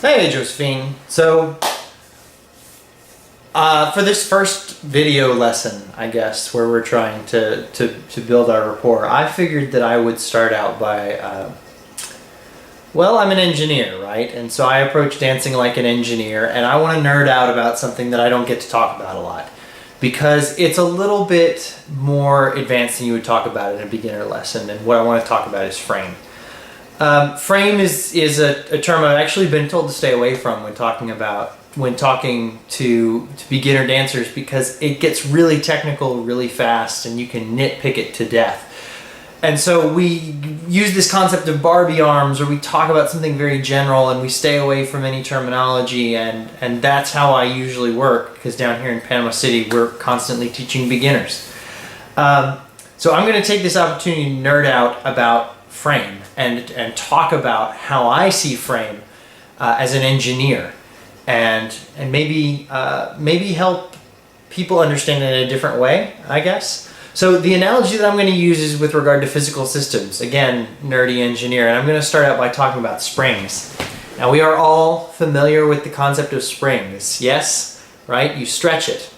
Hey, Josephine. For this first video lesson, I guess, where we're trying to build our rapport, I figured that I would start out by, well, I'm an engineer, right? And so I approach dancing like an engineer, and I want to nerd out about something that I don't get to talk about a lot, because it's a little bit more advanced than you would talk about in a beginner lesson, and what I want to talk about is frame. Frame is a term I've actually been told to stay away from when talking to beginner dancers, because it gets really technical really fast and you can nitpick it to death. And so we use this concept of Barbie arms, or we talk about something very general and we stay away from any terminology, and that's how I usually work, because down here in Panama City we're constantly teaching beginners. So I'm going to take this opportunity to nerd out about frame and talk about how I see frame as an engineer, and maybe help people understand it in a different way, I guess. So the analogy that I'm going to use is with regard to physical systems. Again, nerdy engineer, and I'm going to start out by talking about springs. Now, we are all familiar with the concept of springs. Yes, right? You stretch it.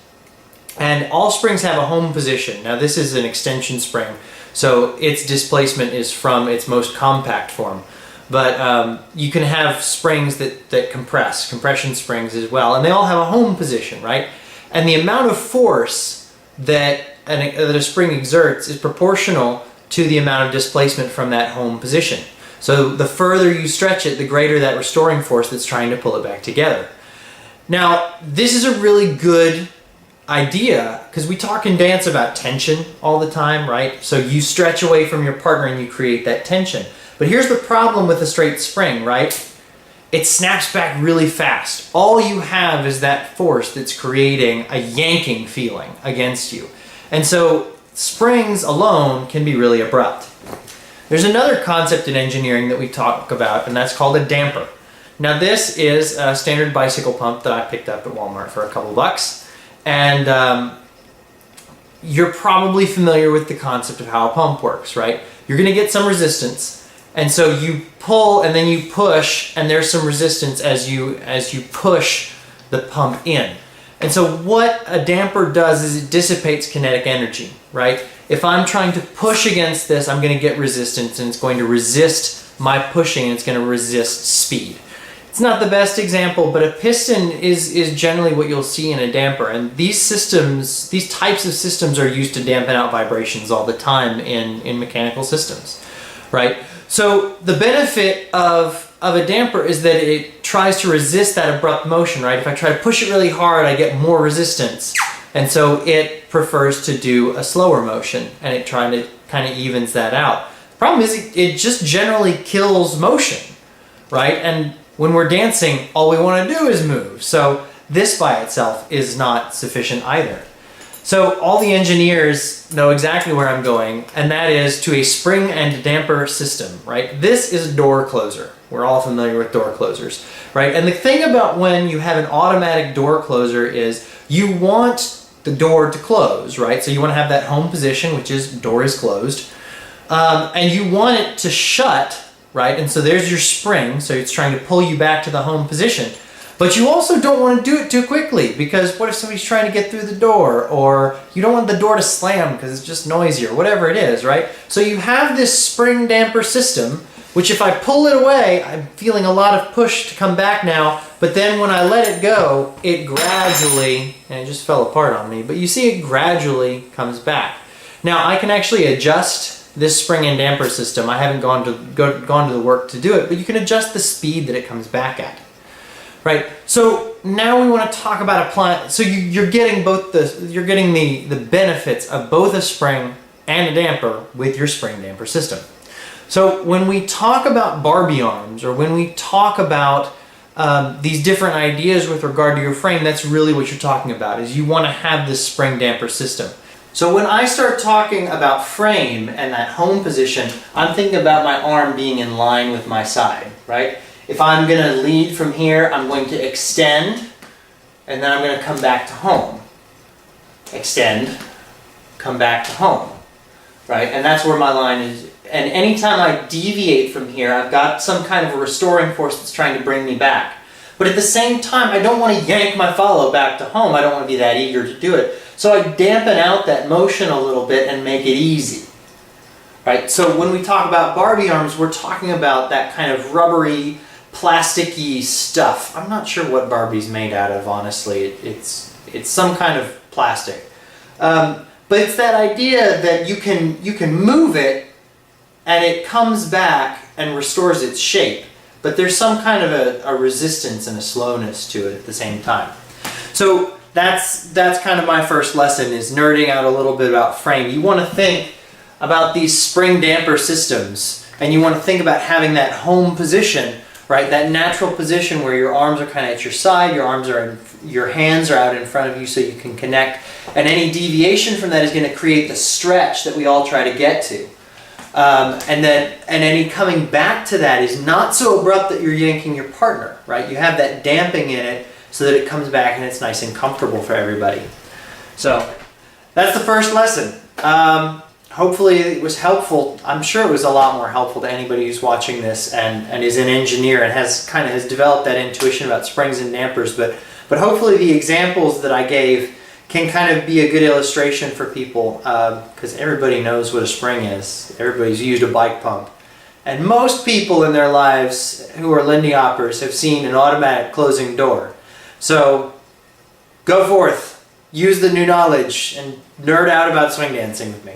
And all springs have a home position. Now, this is an extension spring, so its displacement is from its most compact form. But you can have springs that compress, compression springs as well, and they all have a home position, right? And the amount of force that a spring exerts is proportional to the amount of displacement from that home position. So the further you stretch it, the greater that restoring force that's trying to pull it back together. Now, this is a really good idea, because we talk in dance about tension all the time, right? So you stretch away from your partner and you create that tension. But here's the problem with a straight spring, right? It snaps back really fast. All you have is that force that's creating a yanking feeling against you. And so springs alone can be really abrupt. There's another concept in engineering that we talk about, and that's called a damper. Now, this is a standard bicycle pump that I picked up at Walmart for a couple bucks. And you're probably familiar with the concept of how a pump works, right? You're going to get some resistance, and so you pull and then you push, and there's some resistance as you push the pump in. And so what a damper does is it dissipates kinetic energy, right? If I'm trying to push against this, I'm going to get resistance, and it's going to resist my pushing, and it's going to resist speed. It's not the best example, but a piston is generally what you'll see in a damper. And these types of systems are used to dampen out vibrations all the time in mechanical systems, right? So the benefit of a damper is that it tries to resist that abrupt motion, right? If I try to push it really hard, I get more resistance. And so it prefers to do a slower motion, and it kind of evens that out. The problem is it just generally kills motion, right? And when we're dancing, all we want to do is move. So this by itself is not sufficient either. So all the engineers know exactly where I'm going, and that is to a spring and damper system, right? This is a door closer. We're all familiar with door closers, right? And the thing about when you have an automatic door closer is you want the door to close, right? So you want to have that home position, which is door is closed, and you want it to shut, right? And so there's your spring, so it's trying to pull you back to the home position. But you also don't want to do it too quickly, because what if somebody's trying to get through the door, or you don't want the door to slam because it's just noisy, or whatever it is, right? So you have this spring damper system, which if I pull it away, I'm feeling a lot of push to come back now, but then when I let it go, it gradually, and it just fell apart on me, but you see it gradually comes back. Now I can actually adjust this spring and damper system. I haven't gone to the work to do it, but you can adjust the speed that it comes back at. Right. So now we want to talk about applying. So you're getting the benefits of both a spring and a damper with your spring damper system. So when we talk about Barbie arms, or when we talk about these different ideas with regard to your frame, that's really what you're talking about, is you want to have this spring damper system. So when I start talking about frame and that home position, I'm thinking about my arm being in line with my side, right? If I'm going to lead from here, I'm going to extend, and then I'm going to come back to home. Extend, come back to home, right? And that's where my line is. And anytime I deviate from here, I've got some kind of a restoring force that's trying to bring me back. But at the same time, I don't want to yank my follow back to home. I don't want to be that eager to do it. So I dampen out that motion a little bit and make it easy. Right? So when we talk about Barbie arms, we're talking about that kind of rubbery, plasticky stuff. I'm not sure what Barbie's made out of, honestly. It's some kind of plastic. But it's that idea that you can move it and it comes back and restores its shape. But there's some kind of a resistance and a slowness to it at the same time. So that's kind of my first lesson, is nerding out a little bit about frame. You want to think about these spring damper systems, and you want to think about having that home position, right? That natural position where your arms are kind of at your side, your hands are out in front of you so you can connect, and any deviation from that is going to create the stretch that we all try to get to. And any coming back to that is not so abrupt that you're yanking your partner, right? You have that damping in it so that it comes back and it's nice and comfortable for everybody. So that's the first lesson. Hopefully it was helpful. I'm sure it was a lot more helpful to anybody who's watching this and is an engineer and has developed that intuition about springs and dampers. But hopefully the examples that I gave can kind of be a good illustration for people, because everybody knows what a spring is. Everybody's used a bike pump. And most people in their lives who are Lindy hoppers have seen an automatic closing door. So go forth, use the new knowledge, and nerd out about swing dancing with me.